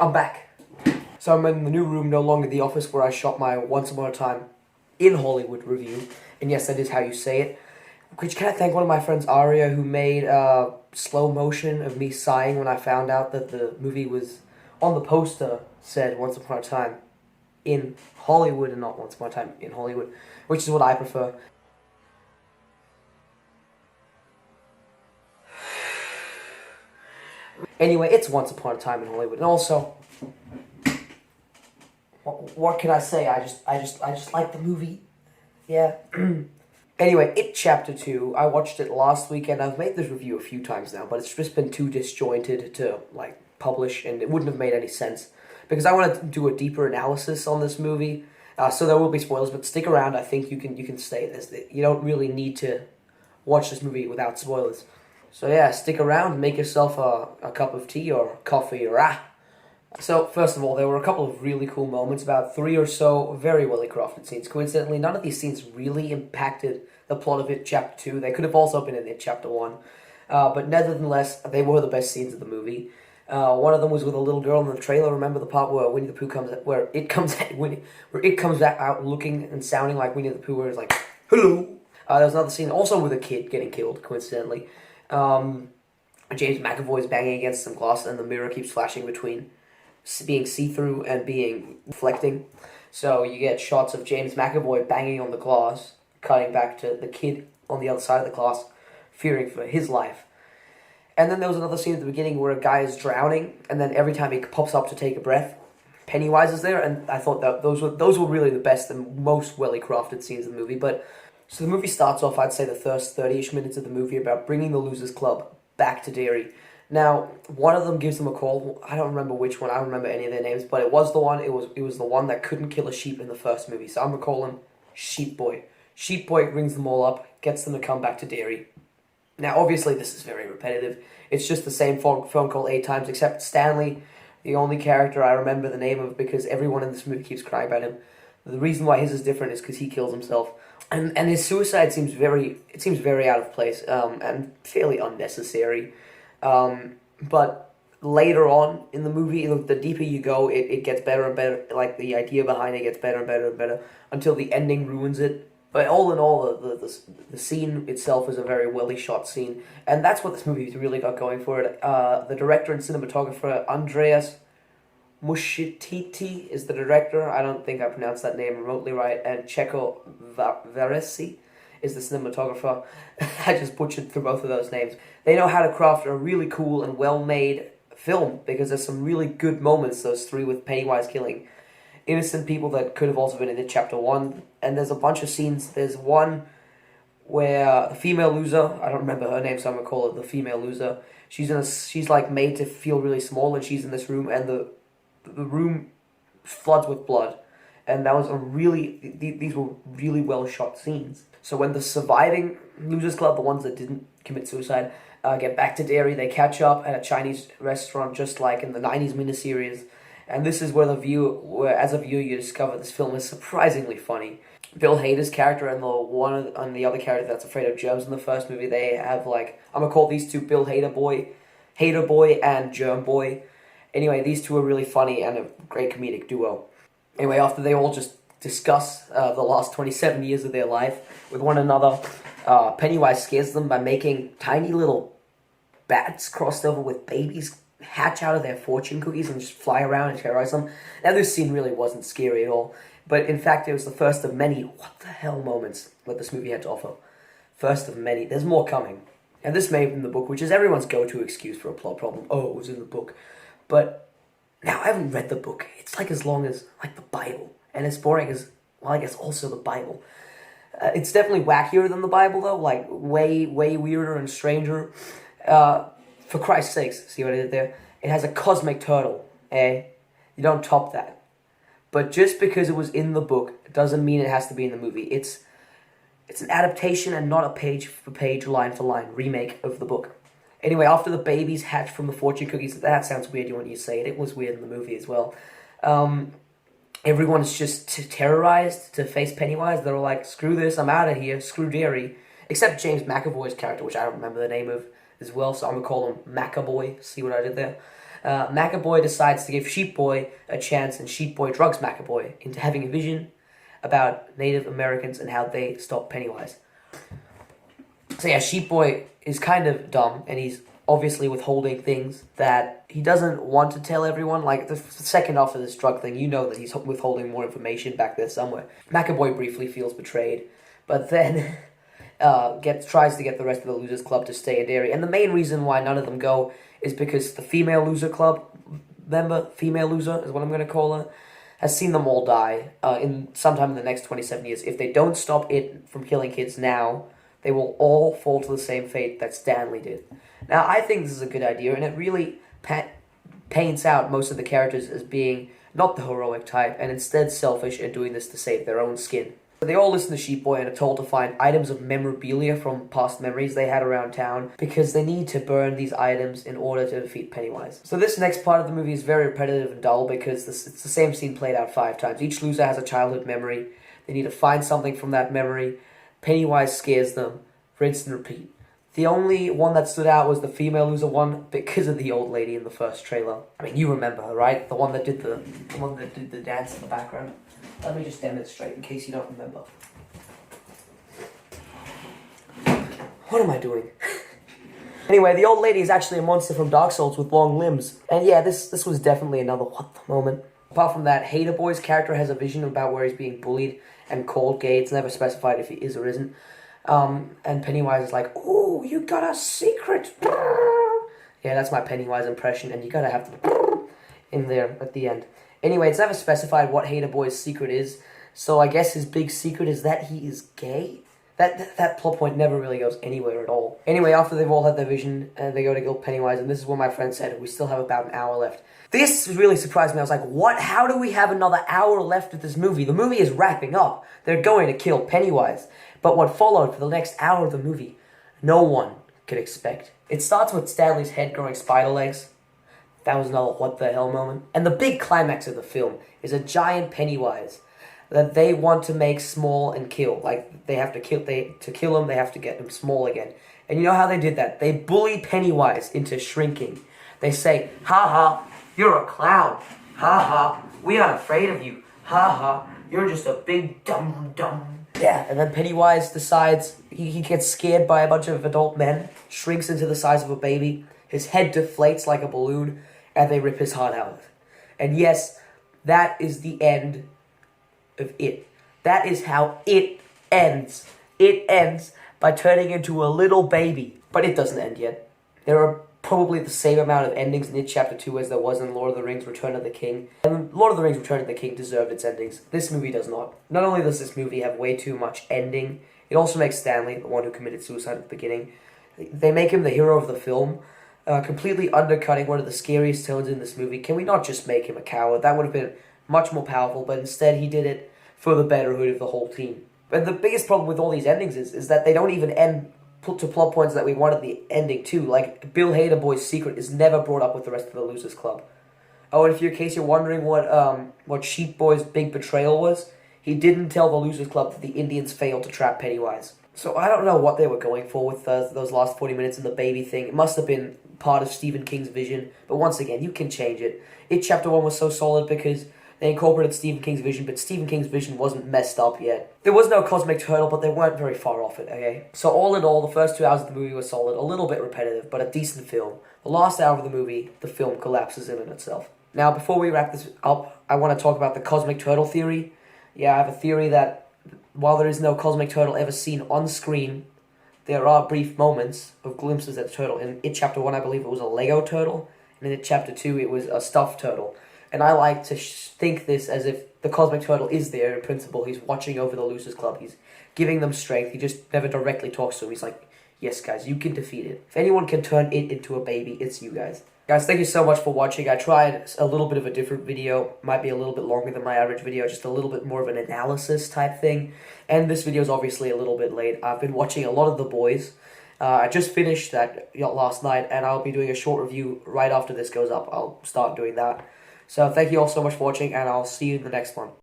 I'm back. So I'm in the new room, no longer the office where I shot my Once Upon a Time in Hollywood review. And yes, that is how you say it. Which can I thank one of my friends, Aria, who made slow motion of me sighing when I found out that the movie was on the poster said Once Upon a Time in Hollywood and not Once Upon a Time in Hollywood, which is what I prefer. Anyway, it's Once Upon a Time in Hollywood, and also, what can I say? I just like the movie. Yeah. Anyway, It Chapter 2, I watched it last weekend. I've made this review a few times now, but it's just been too disjointed to, publish, and it wouldn't have made any sense. Because I want to do a deeper analysis on this movie, so there will be spoilers, but stick around. I think you can stay. You don't really need to watch this movie without spoilers. So yeah, stick around, make yourself a cup of tea or coffee or So, first of all, there were a couple of really cool moments, about three or so very well crafted scenes. Coincidentally, none of these scenes really impacted the plot of It Chapter 2. They could have also been in It Chapter 1. But nevertheless, they were the best scenes of the movie. One of them was with a little girl in the trailer. Remember the part where Winnie the Pooh where it comes out looking and sounding like Winnie the Pooh, where it's like, hello. There's another scene also with a kid getting killed, coincidentally. James McAvoy's banging against some glass, and the mirror keeps flashing between being see-through and being reflecting. So you get shots of James McAvoy banging on the glass, cutting back to the kid on the other side of the glass, fearing for his life. And then there was another scene at the beginning where a guy is drowning, and then every time he pops up to take a breath, Pennywise is there, and I thought that those were really the best and most well-crafted scenes of the movie. But so the movie starts off, I'd say the first 30-ish minutes of the movie, about bringing the Losers Club back to Derry. Now, one of them gives them a call. I don't remember which one. I don't remember any of their names, but it was the one. It was the one that couldn't kill a sheep in the first movie. So I'm gonna call him Sheep Boy. Sheep Boy rings them all up, gets them to come back to Derry. Now, obviously, this is very repetitive. It's just the same phone call 8 times, except Stanley, the only character I remember the name of, because everyone in this movie keeps crying about him. The reason why his is different is because he kills himself, and his suicide seems very out of place, and fairly unnecessary. But later on in the movie, the deeper you go, it gets better and better. Like, the idea behind it gets better and better and better until the ending ruins it. But all in all, the scene itself is a very well shot scene, and that's what this movie's really got going for it. The director and cinematographer, Andreas Muschietti, is the director. I don't think I pronounced that name remotely right. And Checo Varesi is the cinematographer. I just butchered through both of those names. They know how to craft a really cool and well-made film, because there's some really good moments, those three with Pennywise killing innocent people that could have also been in It Chapter 1. And there's a bunch of scenes. There's one where the female loser, I don't remember her name, so I'm going to call her the female loser, she's like made to feel really small, and she's in this room, and the room floods with blood. And that was these were really well shot scenes. So when the surviving Losers Club, the ones that didn't commit suicide, get back to Derry, they catch up at a Chinese restaurant, just like in the 90s miniseries. And this is where as a viewer, you discover this film is surprisingly funny. Bill Hader's character and the other character that's afraid of germs in the first movie, they have, like, I'm gonna call these two Bill Hader Boy and Germ Boy. Anyway, these two are really funny and a great comedic duo. Anyway, after they all just discuss the last 27 years of their life with one another, Pennywise scares them by making tiny little bats crossed over with babies hatch out of their fortune cookies and just fly around and terrorize them. Now, this scene really wasn't scary at all, but in fact, it was the first of many what the hell moments that this movie had to offer. First of many. There's more coming. And this may have been the book, which is everyone's go-to excuse for a plot problem. Oh, it was in the book. But now, I haven't read the book. It's like as long as, like, the Bible. And as boring as, well, I guess also the Bible. It's definitely wackier than the Bible, though. Like, way weirder and stranger. For Christ's sakes, see what I did there? It has a cosmic turtle, eh? You don't top that. But just because it was in the book doesn't mean it has to be in the movie. It's an adaptation and not a page-for-page, line-for-line remake of the book. Anyway, after the babies hatch from the fortune cookies, that sounds weird when you say it. It was weird in the movie as well. Everyone's just terrorized to face Pennywise. They're all like, screw this, I'm out of here, screw Derry. Except James McAvoy's character, which I don't remember the name of as well, so I'm going to call him Macaboy. See what I did there? Macaboy decides to give Sheep Boy a chance, and Sheep Boy drugs Macaboy into having a vision about Native Americans and how they stop Pennywise. So yeah, Sheep Boy is kind of dumb, and he's obviously withholding things that he doesn't want to tell everyone. Like, the second after this drug thing, you know that he's withholding more information back there somewhere. Macaboy briefly feels betrayed, but then tries to get the rest of the Losers Club to stay in Derry. And the main reason why none of them go is because the female Loser Club member, female loser is what I'm going to call her, has seen them all die in sometime in the next 27 years. If they don't stop it from killing kids now, they will all fall to the same fate that Stanley did. Now, I think this is a good idea, and it really paints out most of the characters as being not the heroic type, and instead selfish and doing this to save their own skin. So they all listen to Sheep Boy and are told to find items of memorabilia from past memories they had around town, because they need to burn these items in order to defeat Pennywise. So this next part of the movie is very repetitive and dull, because it's the same scene played out 5 times. Each loser has a childhood memory. They need to find something from that memory. Pennywise scares them. Rinse and repeat. The only one that stood out was the female loser one because of the old lady in the first trailer. I mean, you remember her, right? The one that did the dance in the background. Let me just demonstrate in case you don't remember. What am I doing? Anyway, the old lady is actually a monster from Dark Souls with long limbs. And yeah, this was definitely another what the moment. Apart from that, Hater Boy's character has a vision about where he's being bullied and called gay. It's never specified if he is or isn't. And Pennywise is like, "Ooh, you got a secret." Yeah, that's my Pennywise impression, and you gotta have the in there at the end. Anyway, it's never specified what Hater Boy's secret is, so I guess his big secret is that he is gay? That plot point never really goes anywhere at all. Anyway, after they've all had their vision, they go to kill Pennywise, and this is what my friend said: we still have about an hour left. This really surprised me. I was like, what? How do we have another hour left of this movie? The movie is wrapping up. They're going to kill Pennywise. But what followed for the next hour of the movie, no one could expect. It starts with Stanley's head growing spider legs. That was another what the hell moment. And the big climax of the film is a giant Pennywise that they want to make small and kill. Like, they have to kill him, they have to get him small again. And you know how they did that? They bully Pennywise into shrinking. They say, "Ha ha, you're a clown. Ha ha, we aren't afraid of you. Ha ha, you're just a big dumb. Yeah, and then Pennywise decides he gets scared by a bunch of adult men, shrinks into the size of a baby, his head deflates like a balloon, and they rip his heart out. And yes, that is the end of it. That is how it ends. It ends by turning into a little baby. But it doesn't end yet. There are probably the same amount of endings in It Chapter 2 as there was in Lord of the Rings Return of the King. And Lord of the Rings Return of the King deserved its endings. This movie does not. Not only does this movie have way too much ending, it also makes Stanley, the one who committed suicide at the beginning, they make him the hero of the film, completely undercutting one of the scariest tones in this movie. Can we not just make him a coward? That would have been much more powerful, but instead he did it for the betterhood of the whole team. But the biggest problem with all these endings is that they don't even end to plot points that we wanted the ending to. Like, Bill Hader Boy's secret is never brought up with the rest of the Losers Club. Oh, and in case you're wondering what Sheep Boy's big betrayal was, he didn't tell the Losers Club that the Indians failed to trap Pennywise. So I don't know what they were going for with those last 40 minutes and the baby thing. It must have been part of Stephen King's vision, but once again, you can change it. It Chapter 1 was so solid because they incorporated Stephen King's vision, but Stephen King's vision wasn't messed up yet. There was no cosmic turtle, but they weren't very far off it, okay? So all in all, the first 2 hours of the movie were solid, a little bit repetitive, but a decent film. The last hour of the movie, the film collapses in on itself. Now, before we wrap this up, I want to talk about the cosmic turtle theory. Yeah, I have a theory that while there is no cosmic turtle ever seen on screen, there are brief moments of glimpses at the turtle. In It Chapter 1, I believe it was a Lego turtle, and in It Chapter 2, it was a stuffed turtle. And I like to think this as if the cosmic turtle is there in principle. He's watching over the Losers Club. He's giving them strength. He just never directly talks to them. He's like, "Yes, guys, you can defeat it. If anyone can turn it into a baby, it's you guys." Guys, thank you so much for watching. I tried a little bit of a different video. Might be a little bit longer than my average video. Just a little bit more of an analysis type thing. And this video is obviously a little bit late. I've been watching a lot of The Boys. I just finished that last night, and I'll be doing a short review right after this goes up. I'll start doing that. So thank you all so much for watching, and I'll see you in the next one.